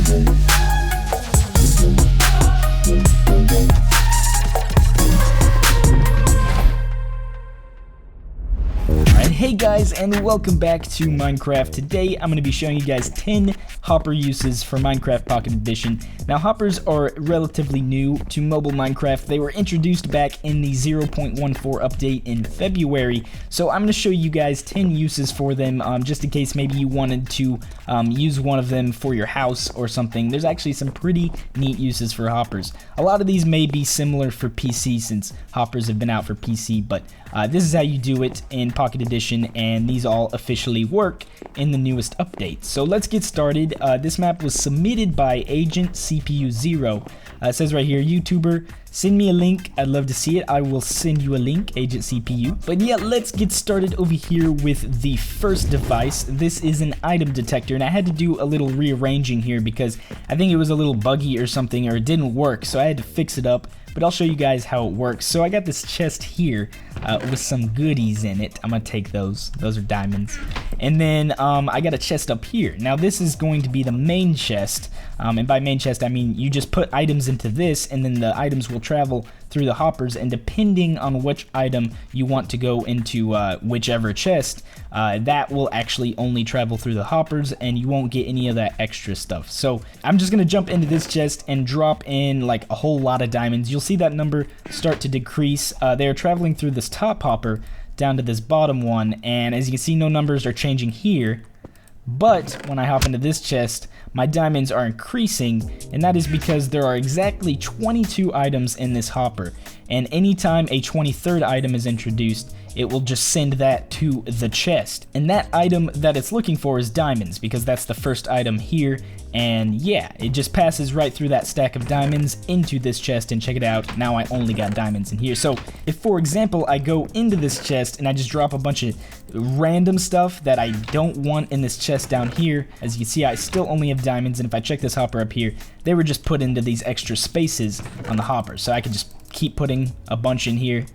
Hey guys, and welcome back to Minecraft. Today I'm going to be showing you guys 10 hopper uses for Minecraft Pocket Edition. Now hoppers are relatively new to mobile Minecraft. They were introduced back in the 0.14 update in February, so I'm going to show you guys 10 uses for them, just in case maybe you wanted to use one of them for your house or something. There's actually some pretty neat uses for hoppers. A lot of these may be similar for PC since hoppers have been out for PC, but this is how you do it in Pocket Edition, and these all officially work in the newest update. So let's get started. This map was submitted by Agent CPU 0. It says right here, YouTuber, send me a link. I'd love to see it. I will send you a link, Agent CPU. But yeah, let's get started over here with the first device. This is an item detector, and I had to do a little rearranging here because I think it was a little buggy or something, or it didn't work, so I had to fix it up. But I'll show you guys how it works. So I got this chest here with some goodies in it. I'm gonna take those. Those are diamonds. And then I got a chest up here. Now this is going to be the main chest. And by main chest, I mean you just put items into this, and then the items will travel through the hoppers, and depending on which item you want to go into whichever chest, that will actually only travel through the hoppers, and you won't get any of that extra stuff. So I'm just gonna jump into this chest and drop in like a whole lot of diamonds. You'll see that number start to decrease. They're traveling through this top hopper down to this bottom one, and as you can see, no numbers are changing here. But when I hop into this chest, my diamonds are increasing, and that is because there are exactly 22 items in this hopper, and anytime a 23rd item is introduced, it will just send that to the chest. And that item that it's looking for is diamonds, because that's the first item here, and yeah, it just passes right through that stack of diamonds into this chest, and check it out, now I only got diamonds in here. So if, for example, I go into this chest and I just drop a bunch of random stuff that I don't want in this chest down here, as you can see, I still only have diamonds, and if I check this hopper up here, they were just put into these extra spaces on the hopper, so I could just keep putting a bunch in here.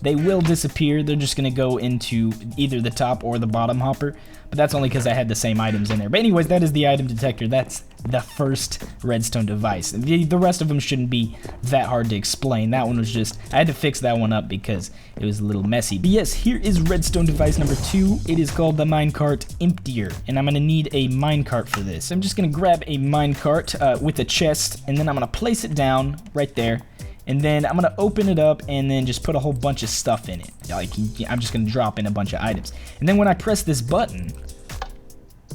They will disappear. They're just going to go into either the top or the bottom hopper, but that's only because I had the same items in there. But anyways, that is the item detector. That's the first redstone device. The rest of them shouldn't be that hard to explain. That one was just, I had to fix that one up because it was a little messy. But yes, here is redstone device number 2. It is called the Minecart Emptier, and I'm going to need a minecart for this. I'm just going to grab a minecart with a chest, and then I'm going to place it down right there. And then I'm going to open it up and then just put a whole bunch of stuff in it. Like, I'm just going to drop in a bunch of items. And then when I press this button,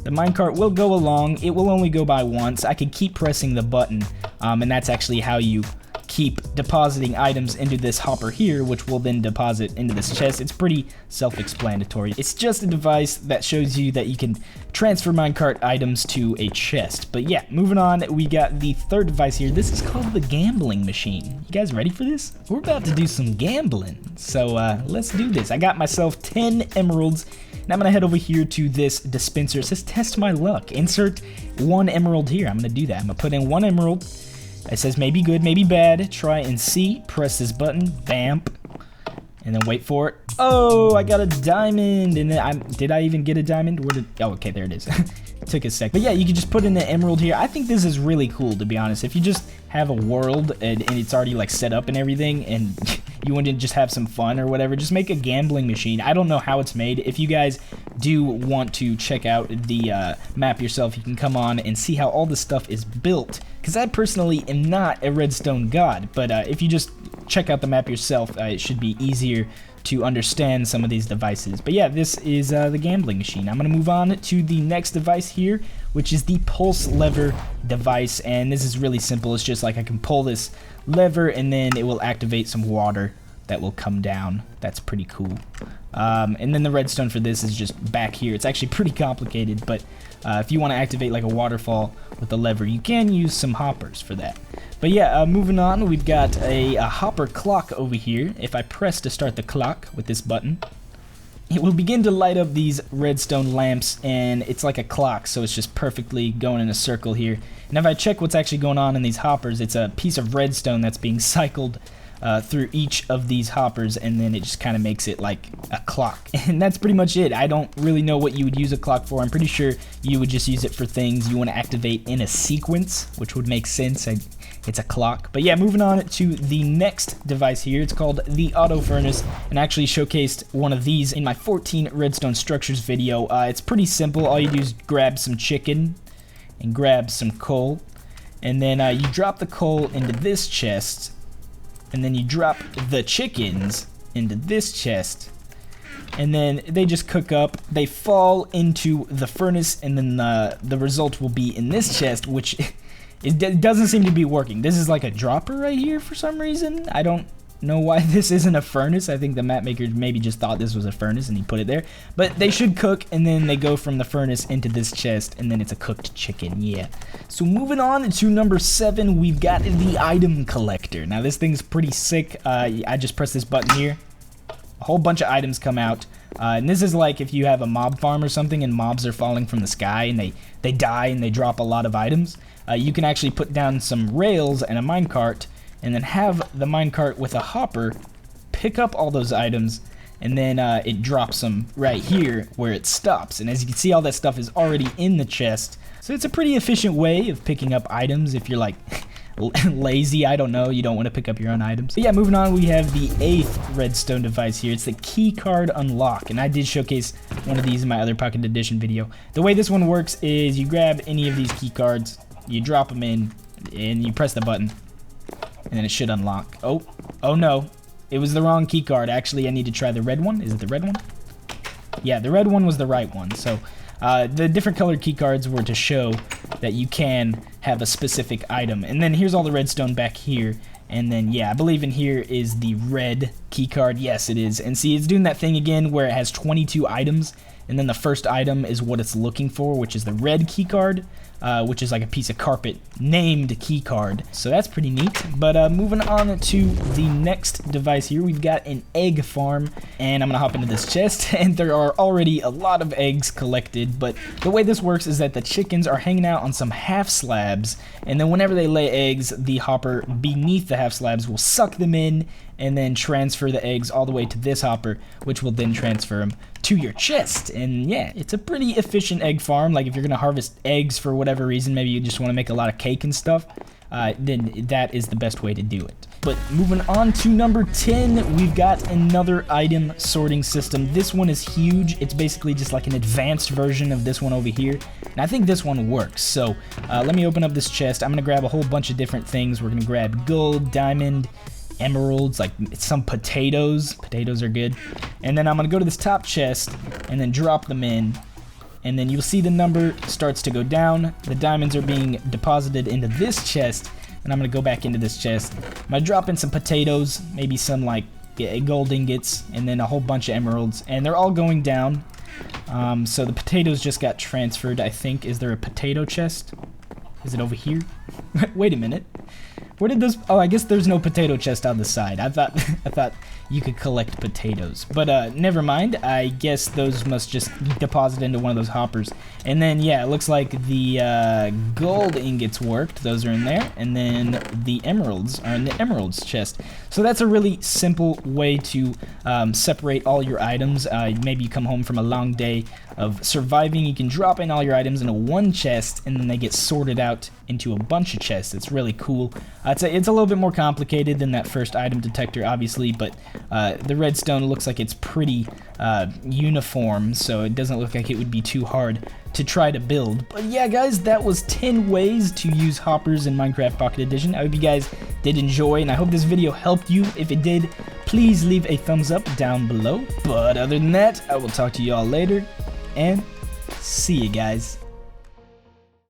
the minecart will go along. It will only go by once. I can keep pressing the button, and that's actually how you keep depositing items into this hopper here, which will then deposit into this chest. It's pretty self-explanatory. It's just a device that shows you that you can transfer minecart items to a chest. But yeah, moving on, we got the third device here. This is called the gambling machine. You guys ready for this? We're about to do some gambling. So let's do this. I got myself 10 emeralds. And I'm gonna head over here to this dispenser. It says test my luck. Insert 1 emerald here. I'm gonna do that. I'm gonna put in 1 emerald. It says maybe good, maybe bad. Try and see. Press this button. Bam. And then wait for it. Oh, I got a diamond. And then did I even get a diamond? Where did? Oh, okay, there it is. It took a sec. But yeah, you can just put in the emerald here. I think this is really cool, to be honest. If you just have a world and it's already like set up and everything, and you want to just have some fun or whatever, just make a gambling machine. I don't know how it's made. If you guys do want to check out the map yourself, you can come on and see how all this stuff is built, because I personally am not a redstone god, but if you just check out the map yourself, it should be easier to understand some of these devices. But yeah, this is the gambling machine. I'm going to move on to the next device here, which is the pulse lever device, and this is really simple. It's just like I can pull this lever and then it will activate some water that will come down. That's pretty cool. And then the redstone for this is just back here. It's actually pretty complicated, but if you want to activate like a waterfall with the lever, you can use some hoppers for that. But yeah, moving on, we've got a hopper clock over here. If I press to start the clock with this button, it will begin to light up these redstone lamps, and it's like a clock, so it's just perfectly going in a circle here. And if I check what's actually going on in these hoppers, it's a piece of redstone that's being cycled through each of these hoppers, and then it just kind of makes it like a clock. And that's pretty much it. I don't really know what you would use a clock for. I'm pretty sure you would just use it for things you want to activate in a sequence, which would make sense. It's a clock. But yeah, moving on to the next device here. It's called the Auto Furnace, and I actually showcased one of these in my 14 redstone structures video. It's pretty simple. All you do is grab some chicken and grab some coal, and then you drop the coal into this chest, and then you drop the chickens into this chest, and then they just cook up. They fall into the furnace, and then the result will be in this chest, which it doesn't seem to be working. This is like a dropper right here for some reason. I don't know why this isn't a furnace. I think the map maker maybe just thought this was a furnace and he put it there. But they should cook, and then they go from the furnace into this chest, and then it's a cooked chicken, yeah. So moving on to number 7, we've got the item collector. Now this thing's pretty sick. I just press this button here. A whole bunch of items come out. And this is like if you have a mob farm or something and mobs are falling from the sky and they die and they drop a lot of items. You can actually put down some rails and a minecart, and then have the minecart with a hopper pick up all those items, and then it drops them right here where it stops. And as you can see, all that stuff is already in the chest. So it's a pretty efficient way of picking up items if you're like lazy, I don't know, you don't want to pick up your own items. But yeah, moving on, we have the 8th redstone device here. It's the Keycard Unlock, and I did showcase one of these in my other Pocket Edition video. The way this one works is you grab any of these key cards, you drop them in, and you press the button, and then it should unlock. Oh no, it was the wrong key card. Actually, I need to try the red one. Is it the red one? Yeah, the red one was the right one. So the different colored key cards were to show that you can have a specific item. And then here's all the redstone back here. And then, yeah, I believe in here is the red key card. Yes, it is. And see, it's doing that thing again where it has 22 items. And then the first item is what it's looking for, which is the red key card, which is like a piece of carpet named key card. So that's pretty neat. But moving on to the next device here, we've got an egg farm, and I'm gonna hop into this chest, and there are already a lot of eggs collected. But the way this works is that the chickens are hanging out on some half slabs, and then whenever they lay eggs, the hopper beneath the half slabs will suck them in and then transfer the eggs all the way to this hopper, which will then transfer them to your chest. And yeah, it's a pretty efficient egg farm. Like if you're gonna harvest eggs for whatever reason, maybe you just want to make a lot of cake and stuff, then that is the best way to do it. But moving on to number 10, we've got another item sorting system. This one is huge. It's basically just like an advanced version of this one over here, and I think this one works. So let me open up this chest. I'm gonna grab a whole bunch of different things. We're gonna grab gold, diamond, emeralds, like some potatoes. Potatoes are good. And then I'm gonna go to this top chest and then drop them in, and then you'll see the number starts to go down. The diamonds are being deposited into this chest, and I'm gonna go back into this chest. I'm gonna drop in some potatoes, maybe some like gold ingots, and then a whole bunch of emeralds, and they're all going down. So the potatoes just got transferred, I think. Is there a potato chest? Is it over here? Wait a minute. Where did those? Oh, I guess there's no potato chest on the side. I thought you could collect potatoes, but never mind. I guess those must just deposit into one of those hoppers. And then yeah, it looks like the gold ingots worked. Those are in there, and then the emeralds are in the emeralds chest. So that's a really simple way to separate all your items. Maybe you come home from a long day of surviving, you can drop in all your items into one chest, and then they get sorted out into a bunch of chests. It's really cool. It's a little bit more complicated than that first item detector, obviously, but the redstone looks like it's pretty uniform, so it doesn't look like it would be too hard to try to build. But yeah, guys, that was 10 ways to use hoppers in Minecraft Pocket Edition. I hope you guys did enjoy, and I hope this video helped you. If it did, please leave a thumbs up down below. But other than that, I will talk to you all later, and see you guys.